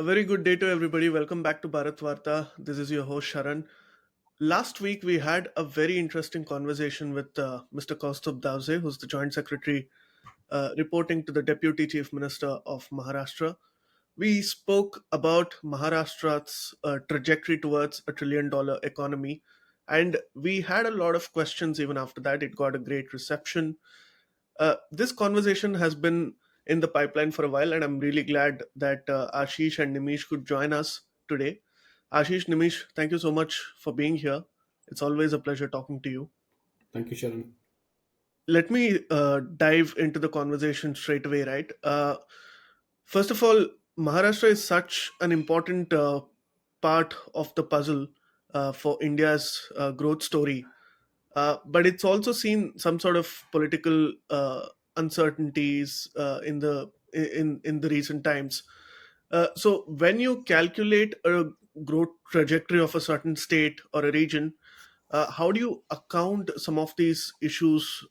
A very good day to everybody. Welcome back to Bharatvaarta. This is your host Sharan. Last week we had a very interesting conversation with Mr. Kaustubh Davze, who's the Joint Secretary reporting to the Deputy Chief Minister of Maharashtra. We spoke about Maharashtra's trajectory towards a $1 trillion economy, and we had a lot of questions even after that. It got a great reception. This conversation has been in the pipeline for a while, and I'm really glad that Ashish and Nimish could join us today. Ashish, Nimish, thank you so much for being here. It's always a pleasure talking to you. Thank you, Sharon. Let me dive into the conversation straight away, right? First of all, Maharashtra is such an important part of the puzzle for India's growth story. But it's also seen some sort of political uncertainties in the recent times. So when you calculate a growth trajectory of a certain state or a region, how do you account some of these issues?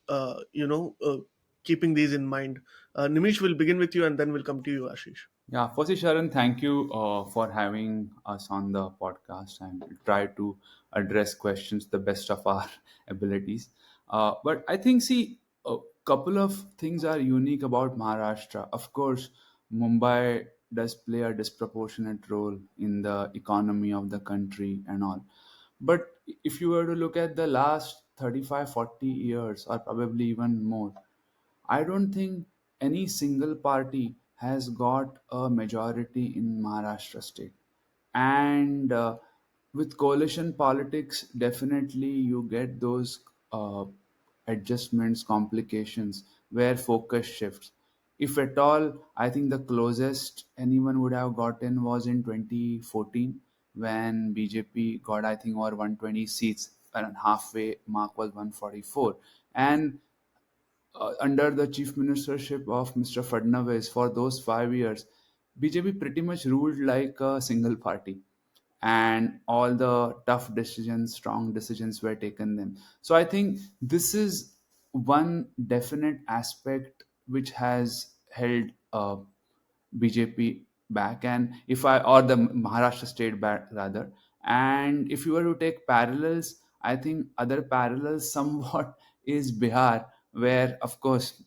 Keeping these in mind. Nimish will begin with you, and then we'll come to you, Ashish. Yeah, firstly, Sharon, thank you for having us on the podcast and try to address questions the best of our abilities. But I think, see, a couple of things are unique about Maharashtra. Of course, Mumbai does play a disproportionate role in the economy of the country and all. But if you were to look at the last 35, 40 years, or probably even more, I don't think any single party has got a majority in Maharashtra state. And with coalition politics, definitely you get those adjustments, complications where focus shifts. If at all, I think the closest anyone would have gotten was in 2014 when BJP got, I think, over 120 seats and halfway mark was 144. And under the chief ministership of Mr. Fadnavis for those 5 years, BJP pretty much ruled like a single party, and all the tough decisions, strong decisions were taken then. So I think this is one definite aspect which has held BJP back, and if I or the Maharashtra state back rather. And if you were to take parallels, I think other parallels somewhat is Bihar, where of course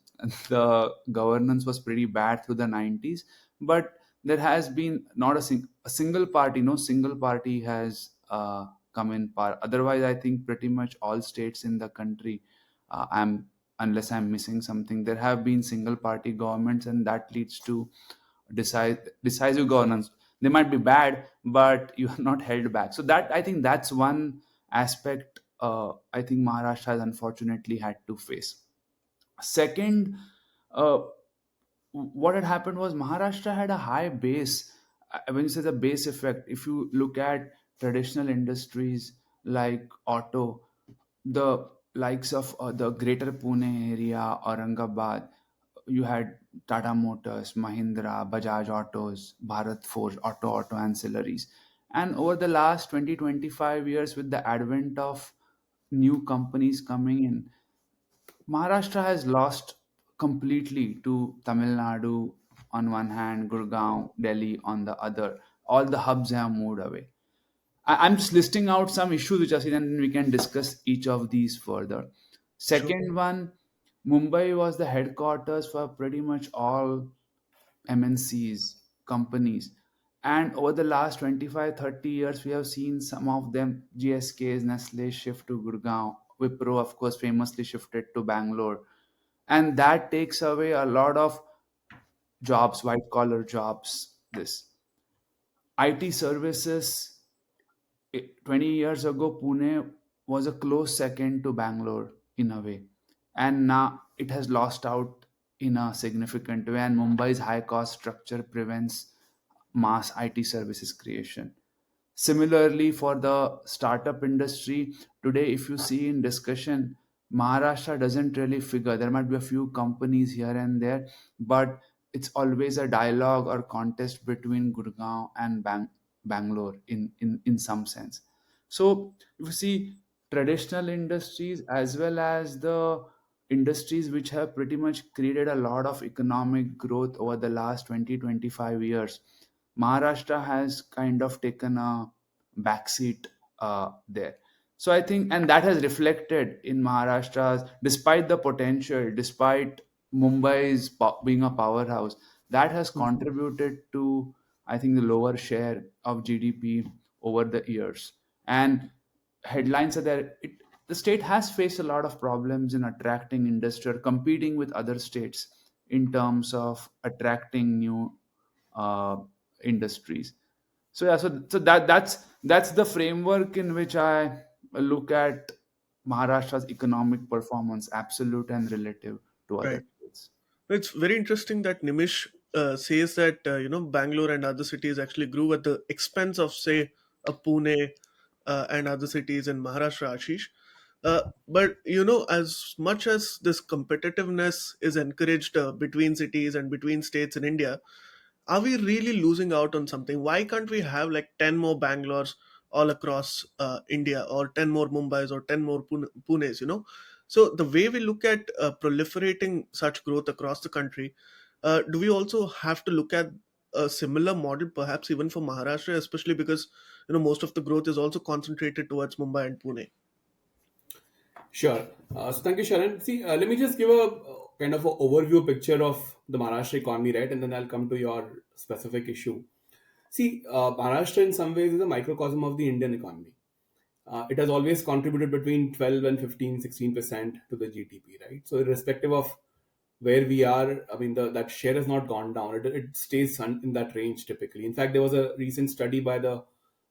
the governance was pretty bad through the 90s, but there has been not a single party, no single party has come in power. Otherwise, I think pretty much all states in the country, I'm unless I'm missing something, there have been single party governments, and that leads to decisive governance. They might be bad, but you are not held back. So that, I think, that's one aspect I think Maharashtra has unfortunately had to face. Second, uh, what had happened was Maharashtra had a high base. When you say the base effect, if you look at traditional industries like auto, the likes of the greater Pune area, Aurangabad, you had Tata Motors, Mahindra, Bajaj Autos, Bharat Forge, auto ancillaries. And over the last 20-25 years, with the advent of new companies coming in, Maharashtra has lost completely to Tamil Nadu on one hand, Gurgaon, Delhi on the other. All the hubs have moved away. I'm just listing out some issues which are seen, and then we can discuss each of these further. Sure. Second one, Mumbai was the headquarters for pretty much all MNCs, companies. And over the last 25-30 years, we have seen some of them, GSK's, Nestle shift to Gurgaon. Wipro, of course, famously shifted to Bangalore. And that takes away a lot of jobs, white collar jobs. This IT services, 20 years ago, Pune was a close second to Bangalore in a way. And now it has lost out in a significant way. And Mumbai's high cost structure prevents mass IT services creation. Similarly, for the startup industry, today, if you see in discussion, Maharashtra doesn't really figure. There might be a few companies here and there, but it's always a dialogue or contest between Gurgaon and Bangalore in some sense. So, if you see traditional industries as well as the industries which have pretty much created a lot of economic growth over the last 20-25 years, Maharashtra has kind of taken a backseat there. So I think, and that has reflected in Maharashtra's, despite the potential, despite Mumbai's being a powerhouse, that has Mhm. contributed to, I think, the lower share of GDP over the years. And headlines are there. The state has faced a lot of problems in attracting industry or competing with other states in terms of attracting new uh, industries. So yeah, that's the framework in which I look at Maharashtra's economic performance, absolute and relative to other Right. states. It's very interesting that Nimish says that Bangalore and other cities actually grew at the expense of, say, a Pune and other cities in Maharashtra, Ashish. But as much as this competitiveness is encouraged between cities and between states in India, are we really losing out on something? Why can't we have like 10 more Bangalores all across India, or 10 more Mumbais, or 10 more Punes, So the way we look at proliferating such growth across the country, do we also have to look at a similar model, perhaps even for Maharashtra, especially because most of the growth is also concentrated towards Mumbai and Pune? Sure. So thank you, Sharan. See, let me just give a kind of an overview picture of the Maharashtra economy, right? And then I'll come to your specific issue. See, Maharashtra in some ways is a microcosm of the Indian economy. It has always contributed between 12 and 15, 16% to the GDP, right? So irrespective of where we are, I mean, that share has not gone down. It stays in that range typically. In fact, there was a recent study by the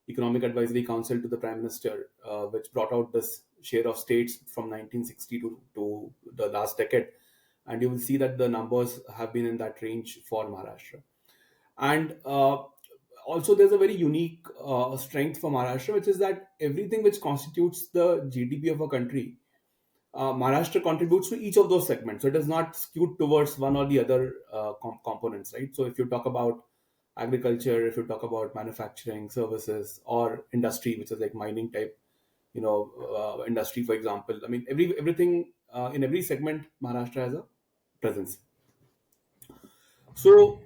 Economic Advisory Council to the Prime Minister, which brought out this share of states from 1960 to the last decade. And you will see that the numbers have been in that range for Maharashtra. And also, there's a very unique strength for Maharashtra, which is that everything which constitutes the GDP of a country, Maharashtra contributes to each of those segments. So it is not skewed towards one or the other components, right? So if you talk about agriculture, if you talk about manufacturing, services, or industry, which is like mining type, industry, for example. I mean, everything in every segment, Maharashtra has a presence. So,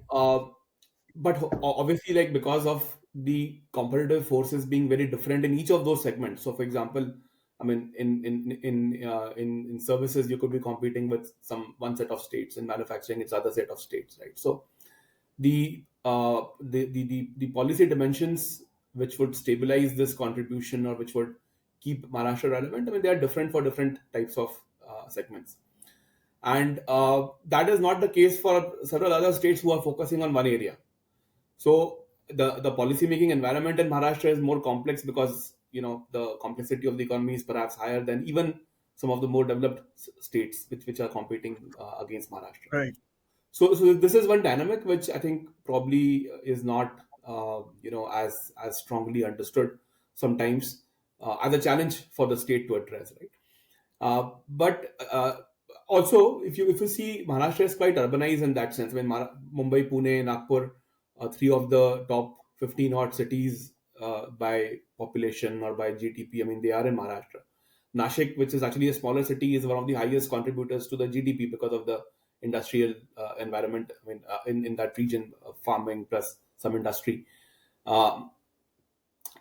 but obviously, like because of the competitive forces being very different in each of those segments. So, for example, I mean, in services, you could be competing with one set of states. In manufacturing, it's other set of states, right? So, the policy dimensions which would stabilize this contribution or which would keep Maharashtra relevant, I mean, they are different for different types of segments. And that is not the case for several other states who are focusing on one area. So the policy making environment in Maharashtra is more complex because the complexity of the economy is perhaps higher than even some of the more developed states which are competing against Maharashtra. Right. So this is one dynamic which I think probably is not as strongly understood sometimes as a challenge for the state to address, right? But also, if you see, Maharashtra is quite urbanized in that sense. I mean, Mumbai, Pune, Nagpur, three of the top 15 odd cities by population or by GDP. I mean, they are in Maharashtra. Nashik, which is actually a smaller city, is one of the highest contributors to the GDP because of the industrial environment. I mean, in that region, farming plus some industry. Uh,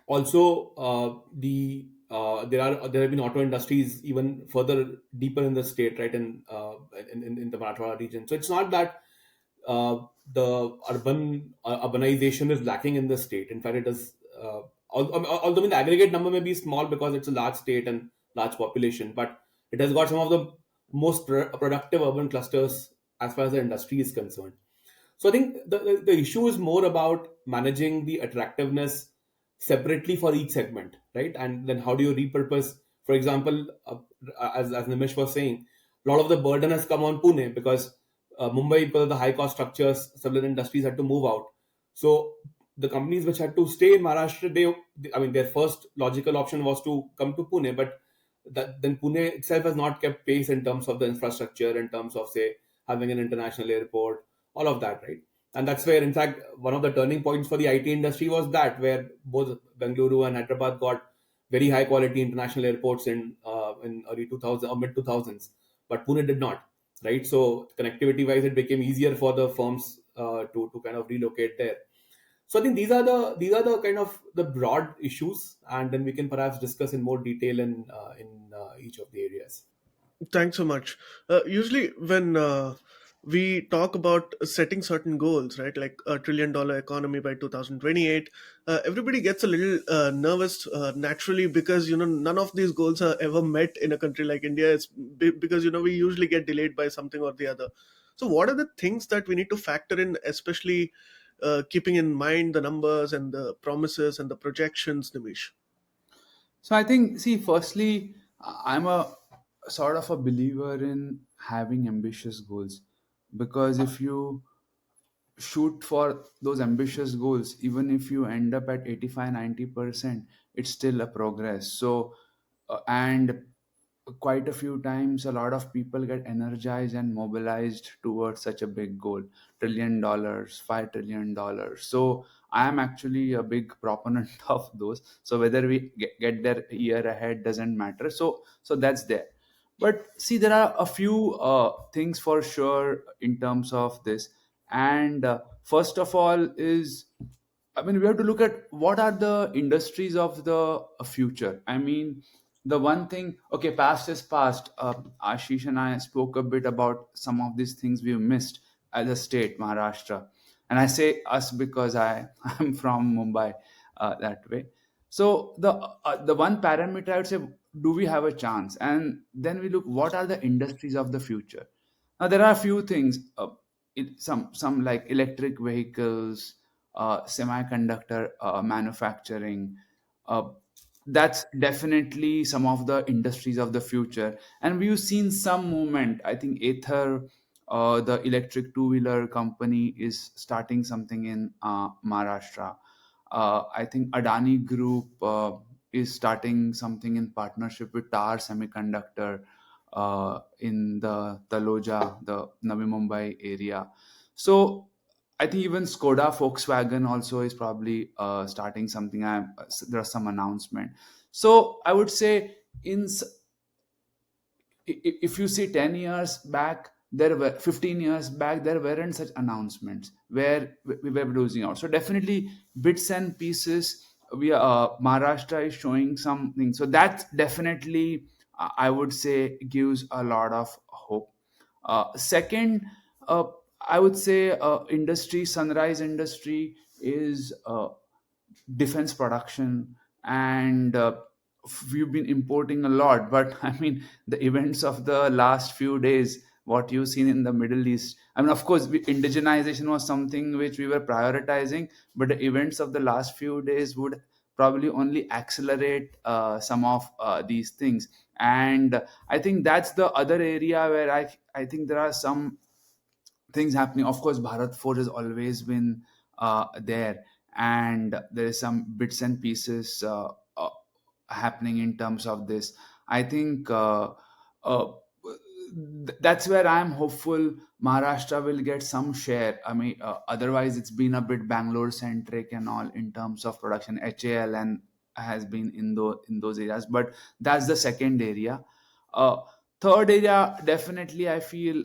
Also, there have been auto industries even further deeper in the state, right, in the Marathwada region. So it's not that the urbanization is lacking in the state. In fact, it is. Although the aggregate number may be small because it's a large state and large population, but it has got some of the most productive urban clusters as far as the industry is concerned. So I think the issue is more about managing the attractiveness separately for each segment, right? And then how do you repurpose? For example, as Nimish was saying, a lot of the burden has come on Pune because Mumbai, because of the high cost structures, several industries had to move out. So the companies which had to stay in Maharashtra, I mean, their first logical option was to come to Pune, but then Pune itself has not kept pace in terms of the infrastructure, in terms of say having an international airport, all of that, right? And that's where, in fact, one of the turning points for the IT industry was that where both Bengaluru and Hyderabad got very high quality international airports in early 2000 or mid 2000s, but Pune did not, right? So connectivity wise, it became easier for the firms to kind of relocate there. So I think these are the kind of the broad issues, and then we can perhaps discuss in more detail in each of the areas. Thanks so much. Usually, when we talk about setting certain goals, right, like $1 trillion economy by 2028, everybody gets a little nervous naturally, because none of these goals are ever met in a country like India. It's because we usually get delayed by something or the other. So, what are the things that we need to factor in, especially keeping in mind the numbers and the promises and the projections, Nimish? So I think, see, firstly, I'm a sort of a believer in having ambitious goals, because if you shoot for those ambitious goals, even if you end up at 85-90%, it's still a progress. So and quite a few times a lot of people get energized and mobilized towards such a big goal, $1 trillion, $5 trillion. So I am actually a big proponent of those. So whether we get there a year ahead doesn't matter. So that's there. But see, there are a few things for sure in terms of this. And first of all is, I mean, we have to look at what are the industries of the future. I mean, the one thing, okay, past is past. Ashish and I spoke a bit about some of these things we've missed as a state, Maharashtra. And I say us because I'm from Mumbai that way. So the one parameter I would say, do we have a chance? And then we look, what are the industries of the future? Now there are a few things. Some like electric vehicles, semiconductor manufacturing. Uh, that's definitely some of the industries of the future, and we've seen some movement. I think Ather, the electric two-wheeler company, is starting something in Maharashtra. I think Adani Group is starting something in partnership with Tar Semiconductor in the Taloja, the Navi Mumbai area. So I think even Skoda Volkswagen also is probably starting something. There are some announcement. So I would say if you see 10 years back, there were 15 years back, there weren't such announcements where we were losing out. So definitely bits and pieces, we Maharashtra is showing something. So that definitely, I would say, gives a lot of hope. Second, uh, I would say industry, sunrise industry is defense production. And we've been importing a lot, but I mean, the events of the last few days, what you've seen in the Middle East, I mean, of course, indigenization was something which we were prioritizing, but the events of the last few days would probably only accelerate some of these things. And I think that's the other area where I think there are some things happening. Of course, Bharat Force has always been there, and there is some bits and pieces happening in terms of this. I think uh, that's where I'm hopeful Maharashtra will get some share. I mean, otherwise it's been a bit Bangalore centric and all in terms of production. HAL and has been in those areas, but that's the second area. Uh, Third area, definitely, I feel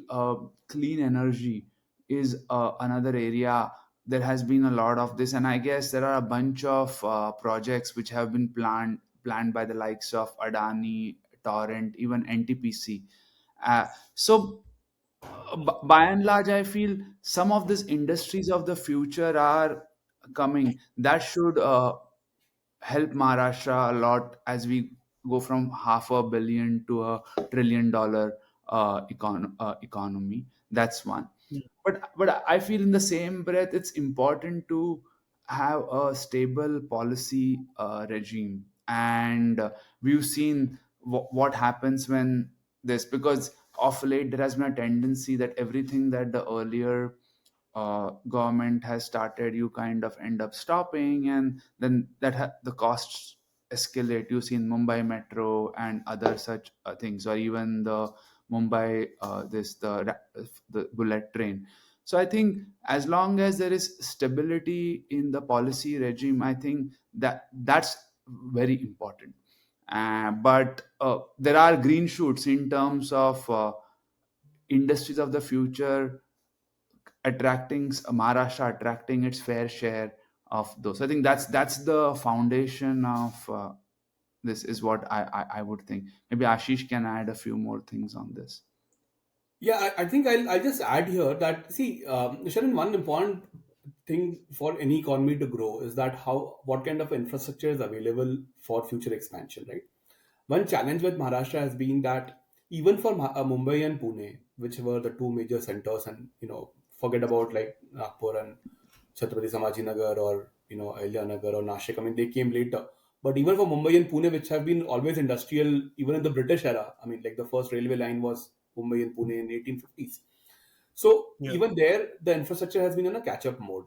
clean energy is another area. There has been a lot of this, and I guess there are a bunch of projects which have been planned by the likes of Adani, Torrent, even NTPC. So, by and large, I feel some of these industries of the future are coming. That should help Maharashtra a lot as we go from half a billion to a $1 trillion economy. That's one. But I feel in the same breath, it's important to have a stable policy regime. And we've seen what happens when this, because of late there has been a tendency that everything that the earlier government has started, you kind of end up stopping, and then the costs escalate. You see in Mumbai Metro and other such things, or even the Mumbai the bullet train. So I think as long as there is stability in the policy regime, I think that's very important. But there are green shoots in terms of industries of the future attracting Maharashtra attracting its fair share. of those. I think that's the foundation of this is what I would think. Maybe Ashish can add a few more things on this. Yeah, I think I'll just add here that, see, Sharon, one important thing for any economy to grow is that how what kind of infrastructure is available for future expansion, right? One challenge with Maharashtra has been that even for Mumbai and Pune, which were the two major centers, and forget about like Nagpur and Chhatrapati Sambhajinagar, or Nagar or Nashik. I mean, they came later. But even for Mumbai and Pune, which have been always industrial, even in the British era, I mean, like the first railway line was Mumbai and Pune in 1850s. So Yeah. even there, the infrastructure has been in a catch-up mode.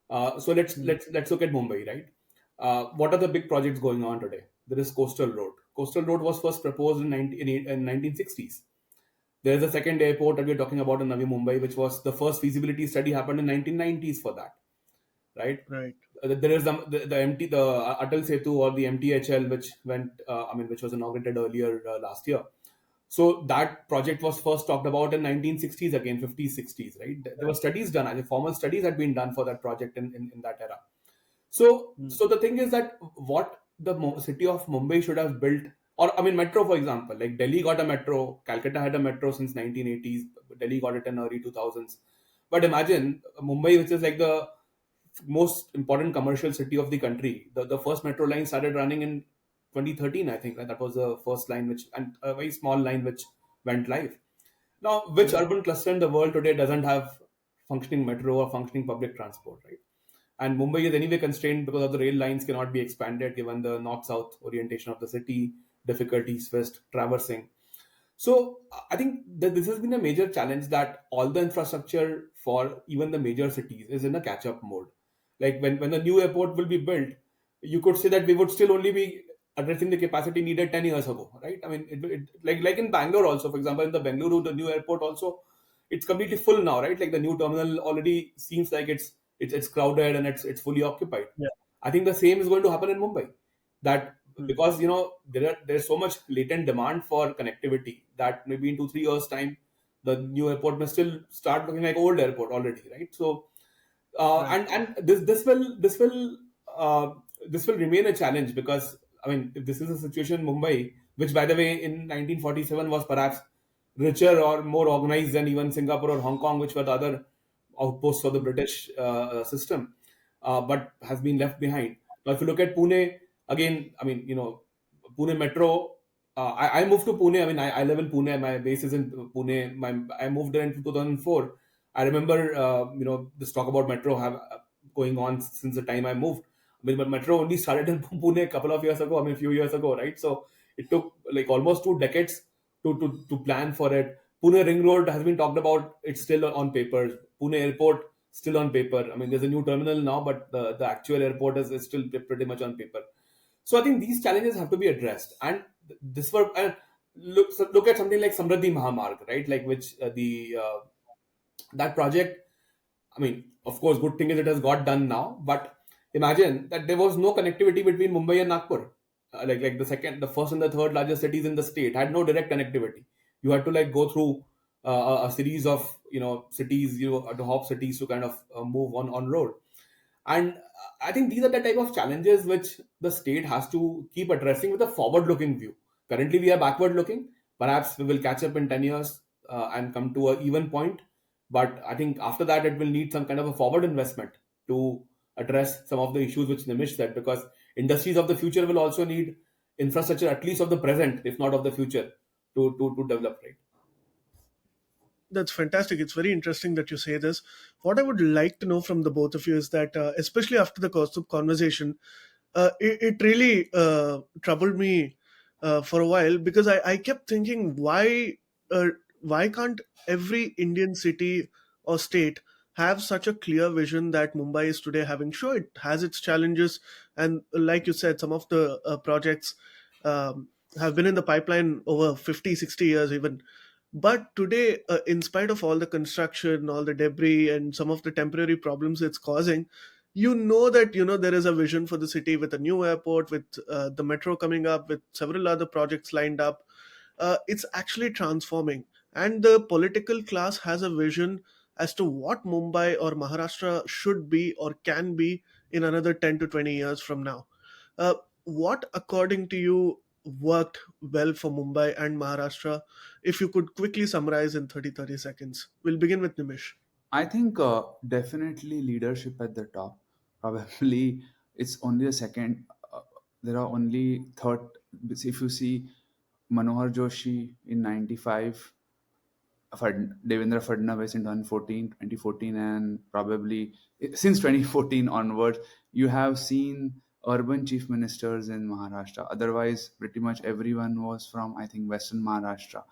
So Mm. let's look at Mumbai, right? What are the big projects going on today? There is Coastal Road. Coastal Road was first proposed in 1960s. There is a second airport that we're talking about in Navi Mumbai, which was the first feasibility study happened in 1990s for that, right? Right. There is the Atal Setu, or the MTHL, which went, which was inaugurated earlier last year. So that project was first talked about in 1960s, again 50s, 60s, right? There were studies done, I think formal studies had been done for that project in that era. Mm. So the thing is that what the city of Mumbai should have built, or I mean, metro, for example, like Delhi got a metro, Calcutta had a metro since 1980s, Delhi got it in early 2000s. But imagine Mumbai, which is like the most important commercial city of the country. The first metro line started running in 2013, I think. Right? That was the first line, which, and a very small line which went live. Now, which Yeah. urban cluster in the world today doesn't have functioning metro or functioning public transport, right? And Mumbai is anyway constrained because of the rail lines cannot be expanded given the north-south orientation of the city, difficulties faced traversing. So I think that this has been a major challenge, that all the infrastructure for even the major cities is in a catch-up mode. Like when the new airport will be built, you could say that we would still only be addressing the capacity needed 10 years ago, right? I mean, like in Bangalore also, for example, in the Bengaluru, the new airport also, it's completely full now, right? Like the new terminal already seems like it's crowded and it's fully occupied. Yeah. I think the same is going to happen in Mumbai. That Mm. because there's so much latent demand for connectivity that maybe in 2 3 years time the new airport may still start looking like old airport already, right? So Right. and this will remain a challenge, because I mean, if this is a situation in Mumbai, which by the way in 1947 was perhaps richer or more organized than even Singapore or Hong Kong, which were the other outposts of the British system, but has been left behind. Now, if you look at Pune, again, I mean, Pune Metro. I moved to Pune. I mean, I live in Pune. My base is in Pune. I moved there in 2004. I remember, this talk about metro have going on since the time I moved. I mean, but metro only started in Pune a couple of years ago. I mean, a few years ago, right? So it took like almost 2 decades to plan for it. Pune Ring Road has been talked about. It's still on paper. Pune Airport still on paper. I mean, there's a new terminal now, but the actual airport is still pretty much on paper. So I think these challenges have to be addressed, and this were and look at something like Samriddhi Mahamarg, right? Like which the that project. I mean, of course, good thing is it has got done now. But imagine that there was no connectivity between Mumbai and Nagpur. Like the first and the third largest cities in the state had no direct connectivity. You had to like go through a series of cities, to hop cities to kind of move on road. And I think these are the type of challenges which the state has to keep addressing with a forward looking view. Currently, we are backward looking. Perhaps we will catch up in 10 years and come to an even point. But I think after that, it will need some kind of a forward investment to address some of the issues which Nimish said, because industries of the future will also need infrastructure, at least of the present, if not of the future, to develop, right? That's fantastic. It's very interesting that you say this. What I would like to know from the both of you is that, especially after the course of conversation, it really troubled me for a while, because I kept thinking, uh, why can't every Indian city or state have such a clear vision that Mumbai is today having? Sure, it has its challenges, and like you said, some of the projects have been in the pipeline over 50, 60 years even. But today, in spite of all the construction, all the debris, and some of the temporary problems it's causing, that there is a vision for the city, with a new airport, with the metro coming up, with several other projects lined up. It's actually transforming, and the political class has a vision as to what Mumbai or Maharashtra should be or can be in another 10 to 20 years from now. What, according to you, worked well for Mumbai and Maharashtra? If you could quickly summarize in 30 seconds. We'll begin with Nimish. I think definitely leadership at the top. Probably it's only a second. There are only third. If you see Manohar Joshi in '95, Devendra Fadnavis in 2014, and probably since 2014 onwards, you have seen urban chief ministers in Maharashtra. Otherwise, pretty much everyone was from, I think, Western Maharashtra,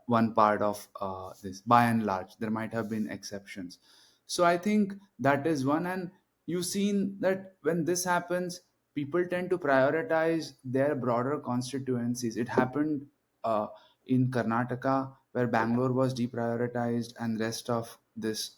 one part of this. By and large, there might have been exceptions. So I think that is one. And you've seen that when this happens, people tend to prioritize their broader constituencies. It happened uh, in Karnataka, where Bangalore was deprioritized, and rest of this,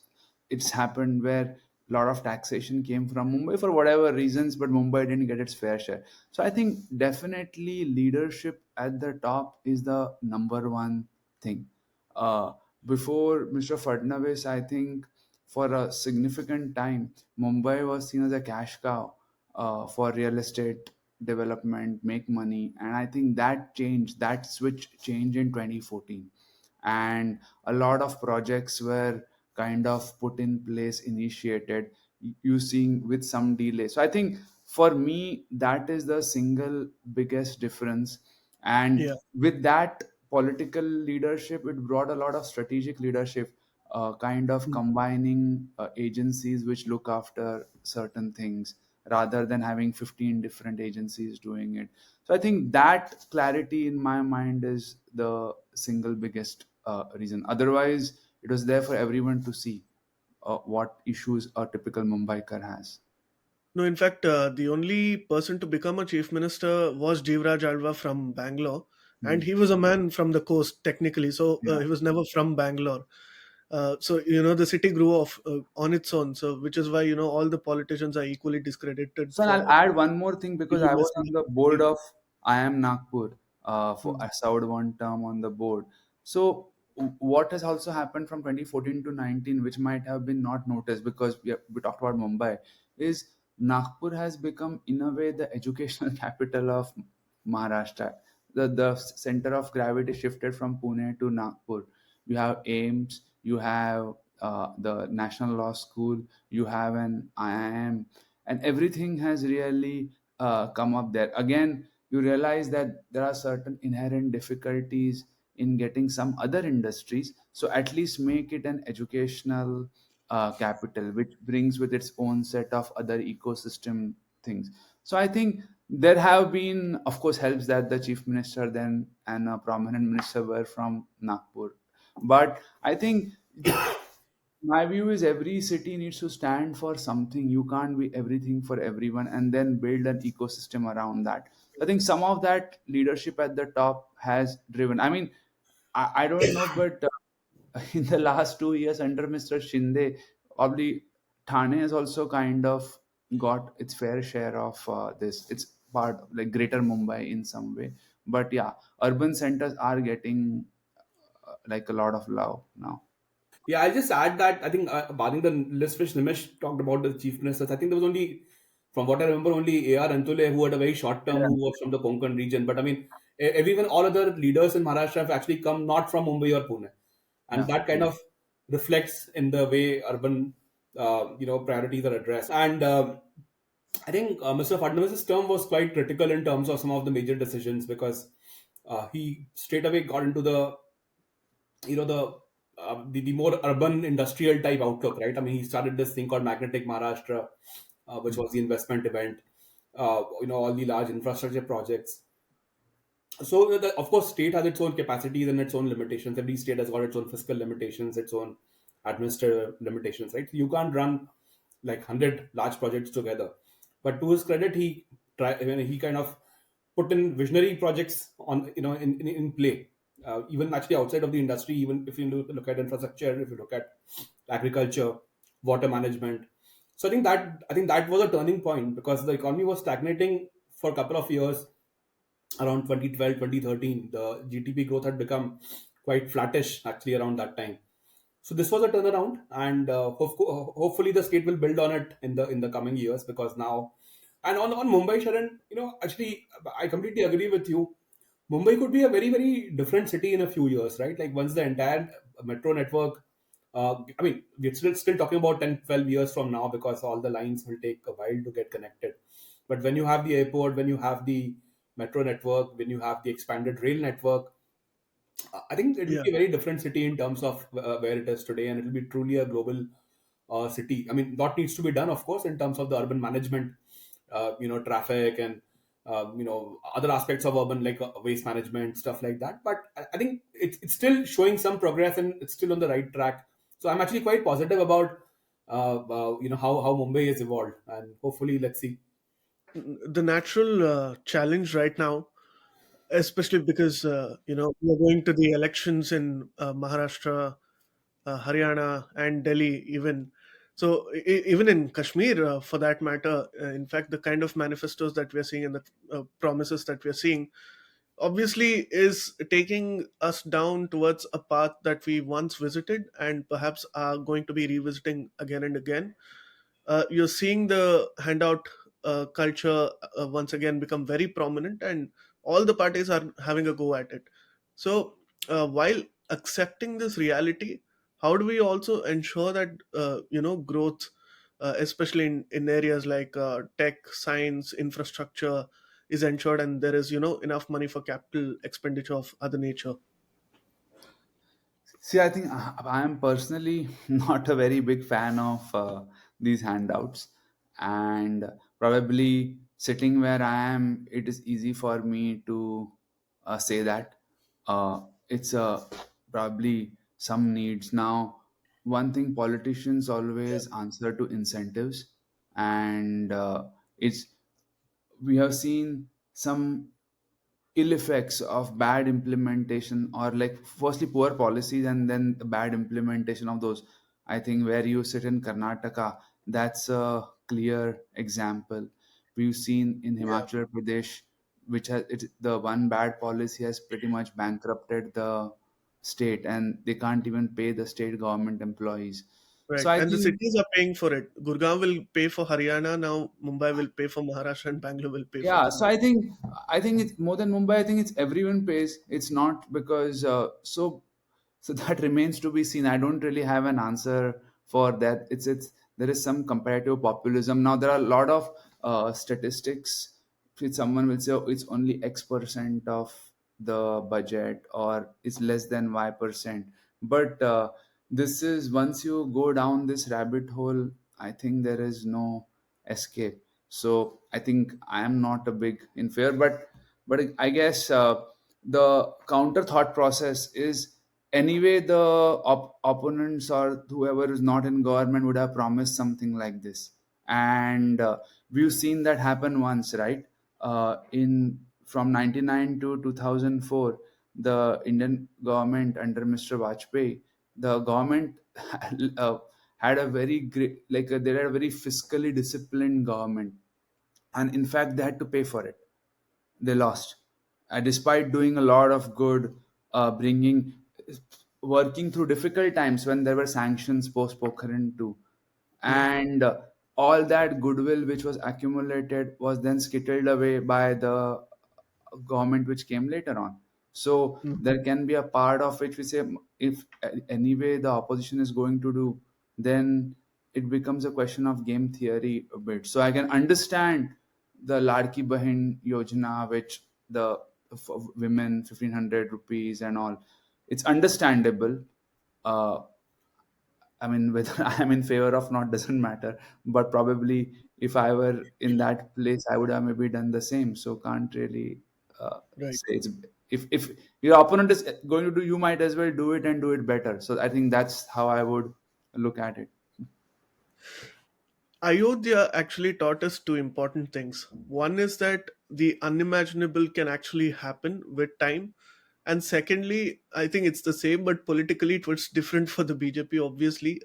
it's happened where a lot of taxation came from Mumbai for whatever reasons, but Mumbai didn't get its fair share. So I think definitely leadership at the top is the number one thing. Uh, Before Mr. Fadnavis, I think for a significant time, Mumbai was seen as a cash cow for real estate development, make money. And I think that changed, that switch changed in 2014. And a lot of projects were kind of put in place, initiated, using with some delay. So I think for me, that is the single biggest difference. And Yeah. with that political leadership, it brought a lot of strategic leadership, kind of combining agencies which look after certain things rather than having 15 different agencies doing it. So I think that clarity in my mind is the single biggest reason. Otherwise, it was there for everyone to see what issues a typical Mumbaiker has. No, in fact, the only person to become a chief minister was Jivraj Alva from Bangalore, and Hmm. he was a man from the coast technically, so Yeah. he was never from Bangalore. So the city grew off on its own. So which is why all the politicians are equally discredited So I'll for add one more thing because I was on the board misleading. of I am Nagpur. Hmm. I served one term on the board. So what has also happened from 2014 to 19, which might have been not noticed because we talked about Mumbai, is Nagpur has become in a way the educational capital of Maharashtra. The center of gravity shifted from Pune to Nagpur. You have AIMS, you have the National Law School, you have an IIM, and everything has really come up there. Again, you realize that there are certain inherent difficulties in getting some other industries, so at least make it an educational capital, which brings with its own set of other ecosystem things. So I think there have been, of course, helps that the chief minister then and a prominent minister were from Nagpur. But I think my view is every city needs to stand for something. You can't be everything for everyone and then build an ecosystem around that. I think some of that leadership at the top has driven. I mean, I don't know, but in the last 2 years under Mr. Shinde, probably Thane has also kind of got its fair share of this. It's part of like Greater Mumbai in some way. But yeah, urban centers are getting like a lot of love now. Yeah, I'll just add that I think, barring the list which Nimish talked about the chief ministers, I think there was only, from what I remember, only A.R. Antule who had a very short term, who was from the Konkan region. But I mean, everyone, all other leaders in Maharashtra have actually come not from Mumbai or Pune, and Yeah. that kind of reflects in the way urban, priorities are addressed. And I think Mr. Fadnavis's term was quite critical in terms of some of the major decisions, because he straight away got into the the more urban industrial type outlook, right? I mean, he started this thing called Magnetic Maharashtra, which was the investment event. All the large infrastructure projects. So, of course, state has its own capacities and its own limitations. Every state has got its own fiscal limitations, its own administrative limitations, right? You can't run like 100 large projects together. But to his credit, he kind of put in visionary projects on, in play. Even actually outside of the industry, even if you look at infrastructure, if you look at agriculture, water management. So I think that was a turning point, because the economy was stagnating for a couple of years. Around 2012, 2013, the GDP growth had become quite flattish actually around that time. So this was a turnaround, and hopefully the state will build on it in the coming years, because now, and on Mumbai, Sharon, actually, I completely agree with you. Mumbai could be a very, very different city in a few years, right? Like once the entire metro network, I mean, we're still talking about 10, 12 years from now, because all the lines will take a while to get connected. But when you have the airport, when you have the metro network, when you have the expanded rail network, I think it will Yeah. be a very different city in terms of where it is today, and it will be truly a global city. I mean, lot needs to be done, of course, in terms of the urban management, traffic and other aspects of urban, like waste management, stuff like that. But I think it's still showing some progress, and it's still on the right track. So I'm actually quite positive about how Mumbai has evolved, and hopefully, let's see. The natural challenge right now, especially because we are going to the elections in Maharashtra, Haryana, and Delhi, even. So even in Kashmir, for that matter, in fact, the kind of manifestos that we are seeing and the promises that we are seeing, obviously, is taking us down towards a path that we once visited and perhaps are going to be revisiting again and again. You're seeing the handout culture once again become very prominent, and all the parties are having a go at it. So, while accepting this reality, how do we also ensure that growth, especially in areas like tech, science, infrastructure, is ensured, and there is enough money for capital expenditure of other nature? See, I think I am personally not a very big fan of these handouts, and probably sitting where I am, it is easy for me to say that it's probably some needs. Now, one thing politicians Yeah. always answer to incentives, and it's we have seen some ill effects of bad implementation, or like firstly poor policies and then the bad implementation of those. I think where you sit in Karnataka, that's a clear example. We've seen in Yeah. Himachal Pradesh, which has the one bad policy has pretty much bankrupted the state, and they can't even pay the state government employees. Right. So I And the think, cities are paying for it. Gurgaon will pay for Haryana now. Mumbai will pay for Maharashtra, and Bangalore will pay for yeah, so Pune. I think it's more than Mumbai. I think it's everyone pays. It's not because so that remains to be seen. I don't really have an answer for that. It's there is some comparative populism now. There are a lot of statistics. Which someone will say, oh, it's only X% of the budget, or it's less than Y%. But this is, once you go down this rabbit hole, I think there is no escape. So I think I am not a big in favor, but I guess the counter thought process is, anyway the opponents or whoever is not in government would have promised something like this, and we've seen that happen once, right? In From 99 to 2004, the Indian government under Mr. Vajpayee, the government had a very great, like they had a very fiscally disciplined government, and in fact they had to pay for it. They lost, despite doing a lot of good, bringing working through difficult times when there were sanctions post Pokhran too, Yeah. and all that goodwill which was accumulated was then skittled away by the government which came later on. So Mhm. there can be a part of which we say, if anyway the opposition is going to do, then it becomes a question of game theory a bit. So I can understand the Ladki Bahin Yojana, which the women 1500 rupees and all. It's understandable. Uh, I mean, whether I'm in favor of not doesn't matter. But probably if I were in that place, I would have maybe done the same. So can't really Right. say it's, if your opponent is going to do, you might as well do it and do it better. So I think that's how I would look at it. Ayodhya actually taught us two important things. One is that the unimaginable can actually happen with time. And secondly, I think it's the same, but politically it was different for the BJP, obviously.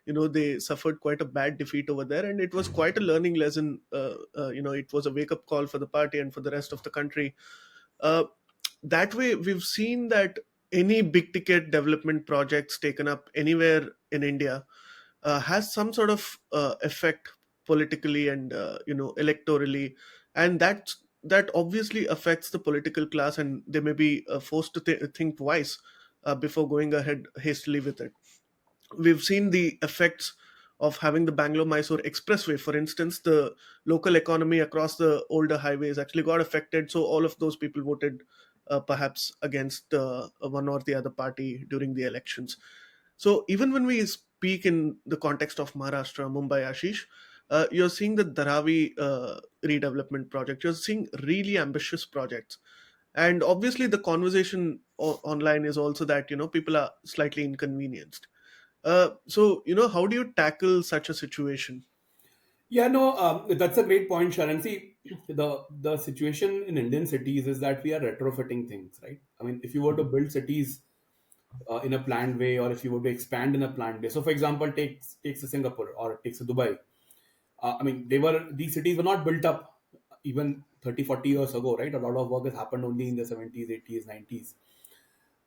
They suffered quite a bad defeat over there, and it was quite a learning lesson. It was a wake up call for the party and for the rest of the country. Uh, that way, we've seen that any big ticket development projects taken up anywhere in India has some sort of effect politically and electorally, and that obviously affects the political class, and they may be forced to think twice before going ahead hastily with it. We've seen the effects of having the Bangalore Mysore Expressway. For instance, the local economy across the older highways actually got affected. So all of those people voted perhaps against one or the other party during the elections. So even when we speak in the context of Maharashtra, Mumbai, Ashish, you're seeing the Dharavi redevelopment project. You're seeing really ambitious projects, and obviously the conversation online is also that people are slightly inconvenienced. So, how do you tackle such a situation? Yeah, no, that's a great point, Sharan. See, the situation in Indian cities is that we are retrofitting things, right? I mean, if you were to build cities in a planned way, or if you were to expand in a planned way. So, for example, takes a Singapore or takes a Dubai. I mean, these cities were not built up even 30, 40 years ago, right? A lot of work has happened only in the 70s, 80s, 90s.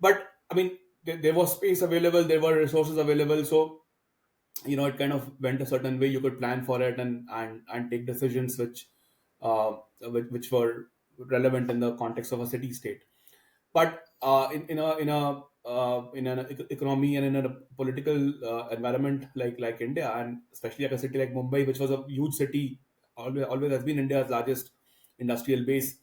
But I mean, there was space available, there were resources available, so it kind of went a certain way. You could plan for it and take decisions which were relevant in the context of a city state. But in an economy and in a political environment like India, and especially like a city like Mumbai, which was a huge city, always has been India's largest industrial base.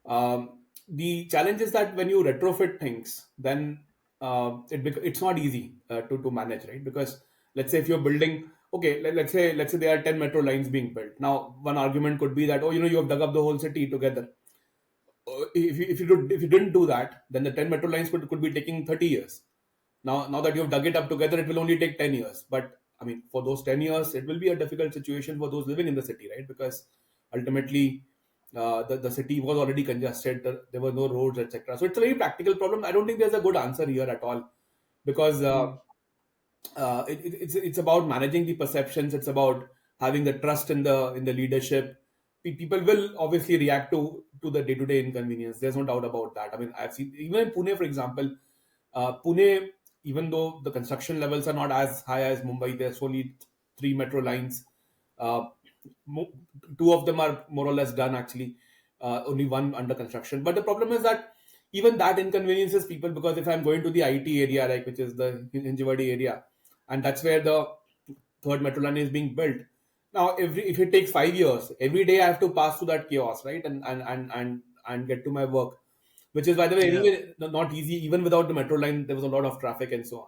The challenge is that when you retrofit things, then it's not easy to manage, right? Because let's say if you're building, okay, let's say there are 10 metro lines being built. Now, one argument could be that, oh, you have dug up the whole city together. If you didn't do that, then the 10 metro lines could be taking 30 years. Now that you've dug it up together, it will only take 10 years. But I mean, for those 10 years, it will be a difficult situation for those living in the city, right? Because ultimately, the city was already congested. There were no roads, etc. So it's a very practical problem. I don't think there's a good answer here at all, because Mm, it's about managing the perceptions. It's about having the trust in the leadership. People will obviously react to the day to day inconvenience. There's no doubt about that. I mean, I've seen even in Pune, for example, Pune, even though the construction levels are not as high as Mumbai, there's only three metro lines. Uh, mo- Two of them are more or less done actually. Only one under construction. But the problem is that even that inconveniences people, because if I'm going to the IT area, like which is the Hinjawadi area, and that's where the third metro line is being built. Now, if it takes 5 years, every day I have to pass through that chaos, right, and get to my work, which is, by the way, yeah. anyway not easy. Even without the metro line, there was a lot of traffic and so on.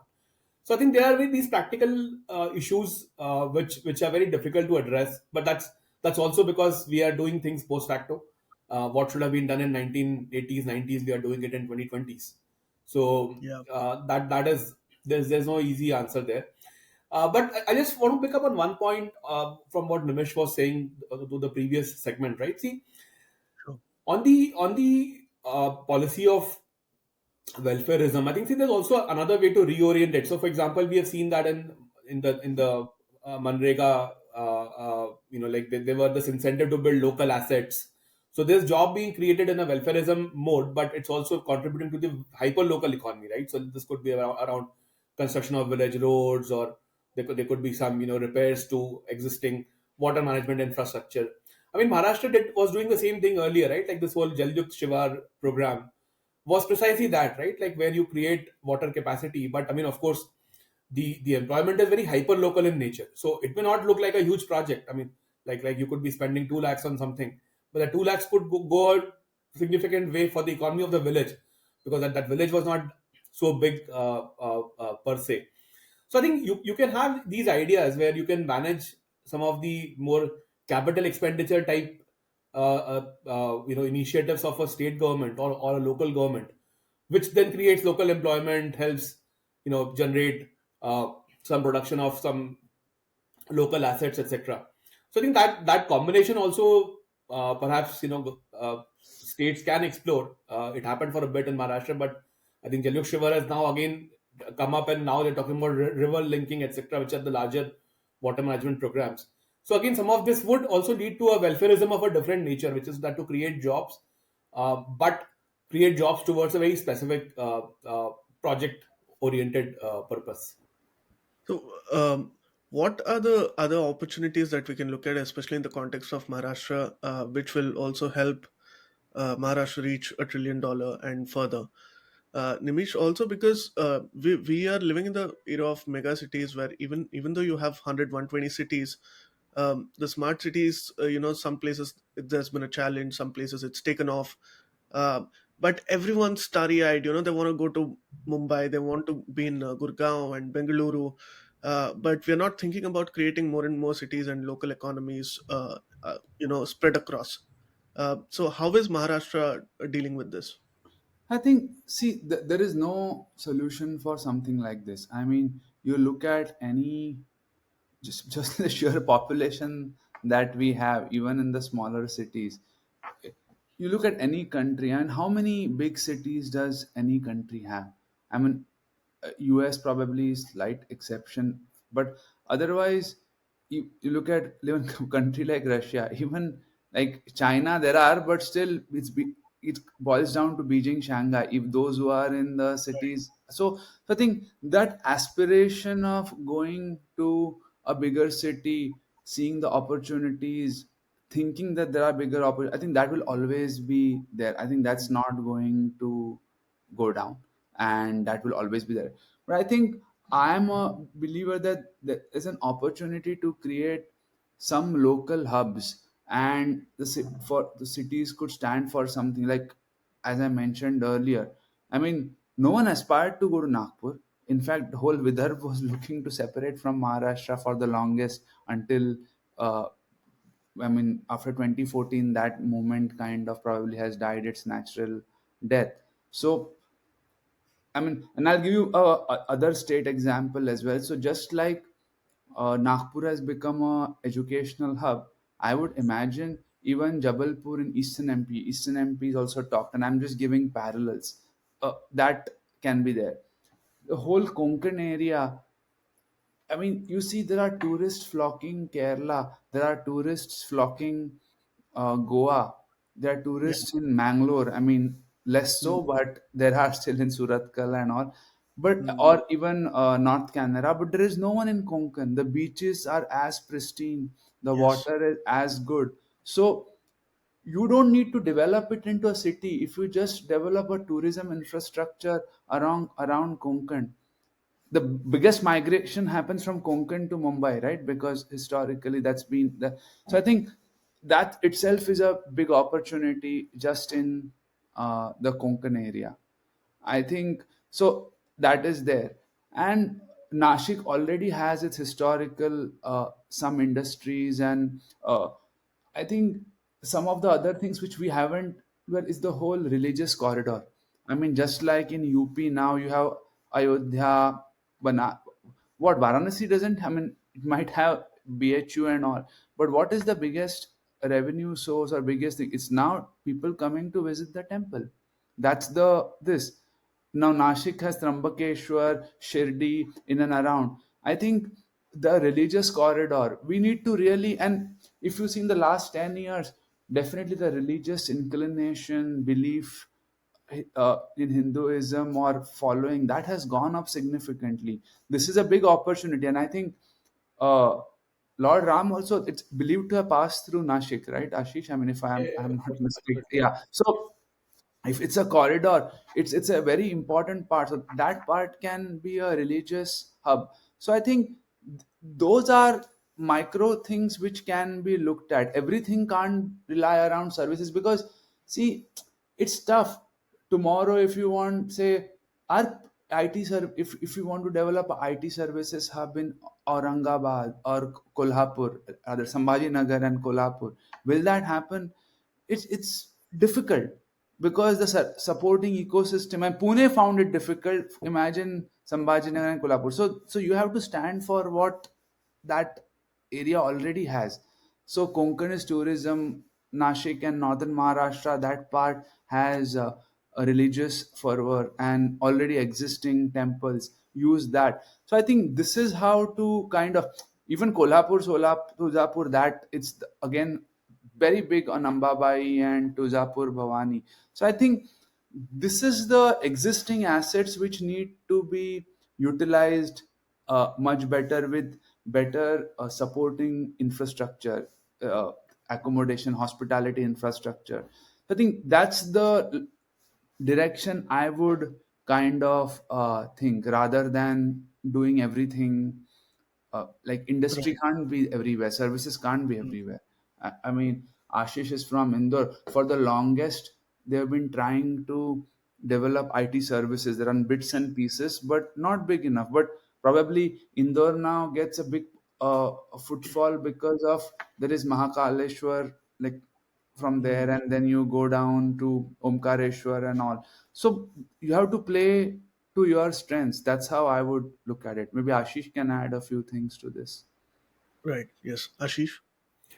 So I think there are these practical issues which are very difficult to address. But that's also because we are doing things post facto. What should have been done in 1980s, 90s, we are doing it in 2020s. So Yeah. that is, there's no easy answer there. But I just want to pick up on one point from what Nimish was saying to the previous segment, right? See, Sure. on the policy of welfareism, I think, see, there's also another way to reorient it. So, for example, we have seen that in the Manrega, like there were this incentive to build local assets. So there's job being created in a welfareism mode, but it's also contributing to the hyper local economy, right? So this could be around construction of village roads, or there could be some repairs to existing water management infrastructure. I mean, Maharashtra was doing the same thing earlier, right? Like this whole Jal Yukt Shivar program was precisely that, right? Like where you create water capacity. But I mean, of course, the employment is very hyper local in nature. So it may not look like a huge project. I mean, like you could be spending 2 lakhs on something, but the 2 lakhs could go a significant way for the economy of the village, because that village was not so big per se. So I think you can have these ideas where you can manage some of the more capital expenditure type initiatives of a state government or a local government, which then creates local employment, helps generate some production of some local assets, etc. So I think that combination also, perhaps states can explore. It happened for a bit in Maharashtra, but I think Jaluk Shivar has now again come up, and now they're talking about river linking, etc., which are the larger water management programs. So again, some of this would also lead to a welfareism of a different nature, which is that to create jobs, but create jobs towards a very specific project oriented purpose. So, what are the other opportunities that we can look at, especially in the context of Maharashtra, which will also help Maharashtra reach $1 trillion and further? Nimish, also because we are living in the era of mega cities where even though you have 100, 120 cities, the smart cities, some places there's been a challenge, some places it's taken off. Uh, but everyone's starry eyed, they want to go to Mumbai, they want to be in Gurgaon and Bengaluru. But we're not thinking about creating more and more cities and local economies, spread across. So, how is Maharashtra dealing with this? I think, see, there is no solution for something like this. I mean, you look at any, just the sheer population that we have, even in the smaller cities. You look at any country, and how many big cities does any country have? I mean, US probably is slight exception, but otherwise, you look at even country like Russia, even like China, there are, but still it boils down to Beijing, Shanghai. If those who are in the cities, so I think that aspiration of going to a bigger city, seeing the opportunities, thinking that there are bigger opportunities, I think that will always be there. I think that's not going to go down, and that will always be there. But I think I am a believer that there is an opportunity to create some local hubs, and for the cities could stand for something like, as I mentioned earlier. I mean, no one aspired to go to Nagpur. In fact, the whole Vidarbha was looking to separate from Maharashtra for the longest, until uh, I mean, after 2014, that movement kind of probably has died its natural death. So, I mean, and I'll give you a other state example as well. So, just like Nagpur has become a educational hub, I would imagine even Jabalpur in Eastern MP. Eastern MP is also talked, and I'm just giving parallels. That can be there. The whole Konkan area, I mean, you see, there are tourists flocking Kerala, there are tourists flocking Goa, there are Yeah. tourists in Mangalore. I mean, less Mm, so, but there are still in Suratkala and all. But mm, or even North Canara, but there is no one in Konkan. The beaches are as pristine, the yes. water is as good. So you don't need to develop it into a city. If you just develop a tourism infrastructure around Konkan, the biggest migration happens from Konkan to Mumbai, right? Because historically that's been the. So I think that itself is a big opportunity just in the Konkan area. I think so. That is there, and Nashik already has its historical some industries, and I think some of the other things which we haven't, well, is the whole religious corridor. I mean, just like in UP now, you have Ayodhya, what Varanasi doesn't. I mean, it might have BHU and all, but what is the biggest revenue source or biggest thing? It's now people coming to visit the temple. That's the this. Now Nashik has Trambakeshwar, Shirdi in and around. I think the religious corridor, we need to really, and if you see in the last 10 years, definitely the religious inclination, belief in Hinduism or following, that has gone up significantly. This is a big opportunity, and I think uh, Lord Ram also, it's believed to have passed through Nashik, right, Ashish? I mean, if I'm not mistaken, Absolutely. yeah. So if it's a corridor, it's a very important part, so that part can be a religious hub. So I think those are micro things which can be looked at. Everything can't rely around services, because see, it's tough. Tomorrow if you want, say, our if you want to develop a IT services hub in Aurangabad or Kolhapur, other Sambhaji Nagar and Kolhapur, will that happen? It's difficult, because the supporting ecosystem, and Pune found it difficult. Imagine Sambhajinagar and Kolhapur. So you have to stand for what that area already has. So Konkan is tourism, Nashik and northern Maharashtra, that part has a religious fervor and already existing temples. Use that. So I think this is how to kind of, even Kolhapur, Solapur, Tuzapur, that again very big on Ambabai and Tuzapur, Bhavani. So I think this is the existing assets which need to be utilized much better with better supporting infrastructure, uh, accommodation, hospitality infrastructure. I think that's the direction I would kind of think, rather than doing everything. Like industry Right. can't be everywhere, services can't be Mm. everywhere. I mean, Ashish is from Indore. For the longest, they've been trying to develop IT services. There are bits and pieces, but not big enough. But probably Indore now gets a big footfall because of there is Mahakaleshwar, like from there, Mm. and then you go down to Omkareshwar and all. So you have to play to your strengths. That's how I would look at it. Maybe Ashish can add a few things to this. Right. Yes. Ashish.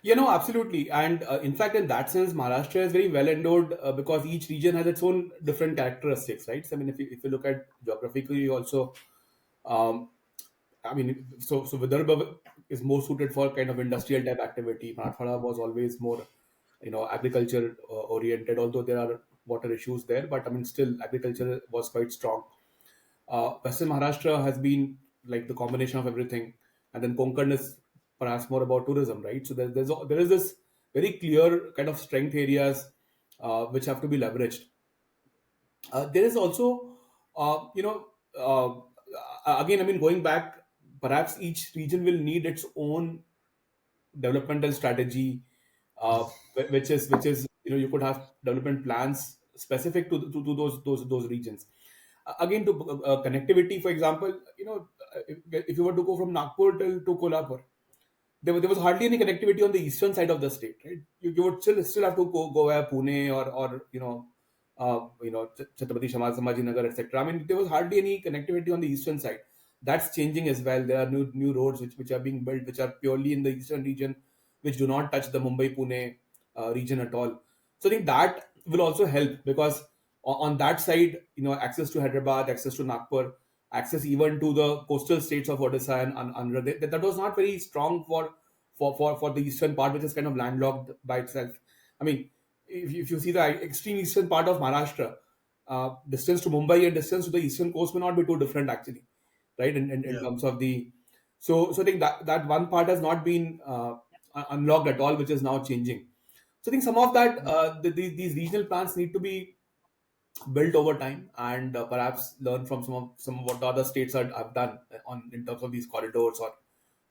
Absolutely. And in fact, in that sense, Maharashtra is very well endowed because each region has its own different characteristics, right? So, I mean, if you look at geographically, also, um, I mean, so Vidarbha is more suited for kind of industrial type activity. Marathwada was always more, agriculture oriented, although there are water issues there, but I mean, still agriculture was quite strong. Western Maharashtra has been like the combination of everything, and then Konkan is perhaps more about tourism, right? So there is this very clear kind of strength areas which have to be leveraged. There is also, uh, again, I mean, going back, perhaps each region will need its own developmental strategy, which is you could have development plans specific to those regions. Again, to connectivity, for example, if you were to go from Nagpur to Kolhapur, there was hardly any connectivity on the eastern side of the state, right? You would still have to go via Pune or Chhatrapati Sambhaji Nagar, etc. I mean, there was hardly any connectivity on the eastern side. That's changing as well. There are new roads which are being built, which are purely in the eastern region, which do not touch the Mumbai Pune region at all. So I think that will also help because on that side, access to Hyderabad, access to Nagpur, access even to the coastal states of Odisha and Andhra, that was not very strong for the eastern part, which is kind of landlocked by itself. I mean, if you see the extreme eastern part of Maharashtra, distance to Mumbai and distance to the eastern coast may not be too different actually, right? In Yeah. terms of the so I think that one part has not been unlocked at all, which is now changing. So I think some of that these regional plans need to be built over time and perhaps learn from some of what the other states have done on in terms of these corridors or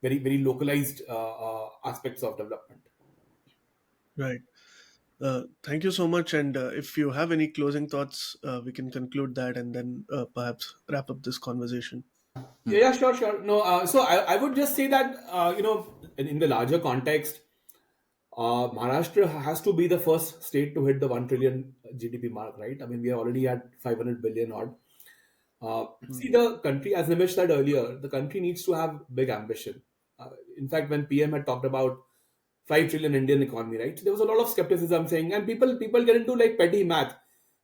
very localized aspects of development. Right. Thank you so much. And if you have any closing thoughts, we can conclude that and then perhaps wrap up this conversation. Yeah, sure. No, so I would just say that in the larger context, Maharashtra has to be the first state to hit the 1 trillion GDP mark, right? I mean, we are already at 500 billion odd. See, Mm. the country, as Nimish said earlier, the country needs to have big ambition. In fact, when PM had talked about 5 trillion Indian economy, right? So there was a lot of skepticism saying, and people get into like petty math,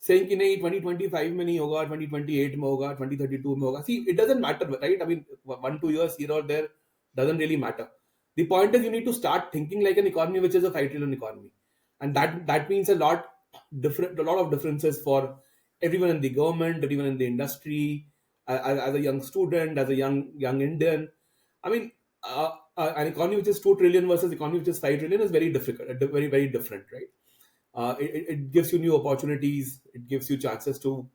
saying कि नहीं 2025 में नहीं होगा, 2028 में होगा, 2032 में होगा. See, it doesn't matter, right? I mean, 1 2 years here or there doesn't really matter. The point is you need to start thinking like an economy which is a 5 trillion economy, and that means a lot of differences for everyone in the government, everyone in the industry, as a young student, as a young Indian. I mean, an economy which is 2 trillion versus economy which is 5 trillion is very difficult, very different, right? It gives you new opportunities. It gives you chances to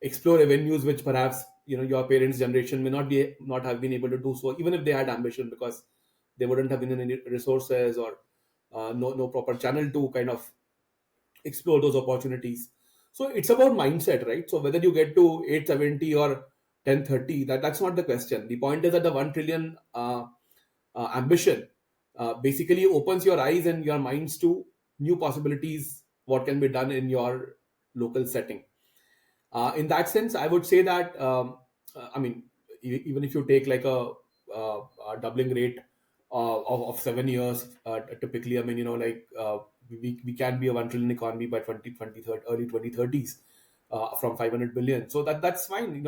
explore avenues which perhaps your parents' generation may not have been able to do so, even if they had ambition, because they wouldn't have been any resources or no proper channel to kind of explore those opportunities. So it's about mindset, right? So whether you get to 870 or 1030, that's not the question. The point is that the 1 trillion ambition basically opens your eyes and your minds to new possibilities, what can be done in your local setting. In that sense, I would say that I mean, even if you take like a doubling rate of 7 years, typically, I mean, we can be a 1 trillion economy by 2030, early 2030s, from 500 billion. So that's fine.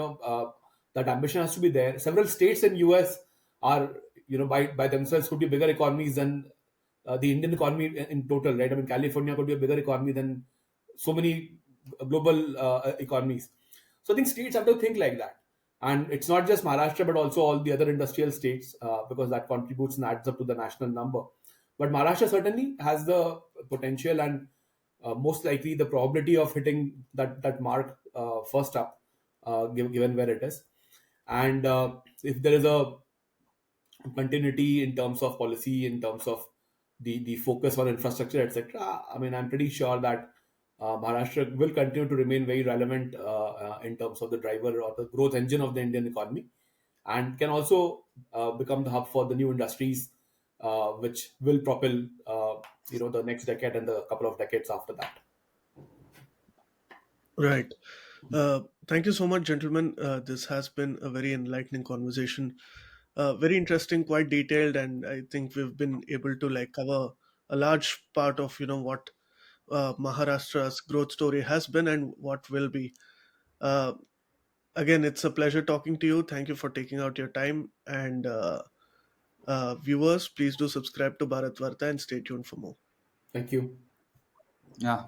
That ambition has to be there. Several states in US are, by themselves could be bigger economies than the Indian economy in total, right? I mean, California could be a bigger economy than so many global economies. So I think states have to think like that, and it's not just Maharashtra but also all the other industrial states, because that contributes and adds up to the national number. But Maharashtra certainly has the potential and most likely the probability of hitting that mark first up, given where it is. And if there is a continuity in terms of policy, in terms of the focus on infrastructure, etc. I mean, I'm pretty sure that Maharashtra will continue to remain very relevant in terms of the driver or the growth engine of the Indian economy, and can also become the hub for the new industries, which will propel the next decade and the couple of decades after that. Right. Thank you so much, gentlemen. This has been a very enlightening conversation, very interesting, quite detailed, and I think we've been able to like cover a large part of what Maharashtra's growth story has been and what will be. Uh, Again, it's a pleasure talking to you. Thank you for taking out your time, and viewers, please do subscribe to Bharatvarta and stay tuned for more. Thank you. Yeah.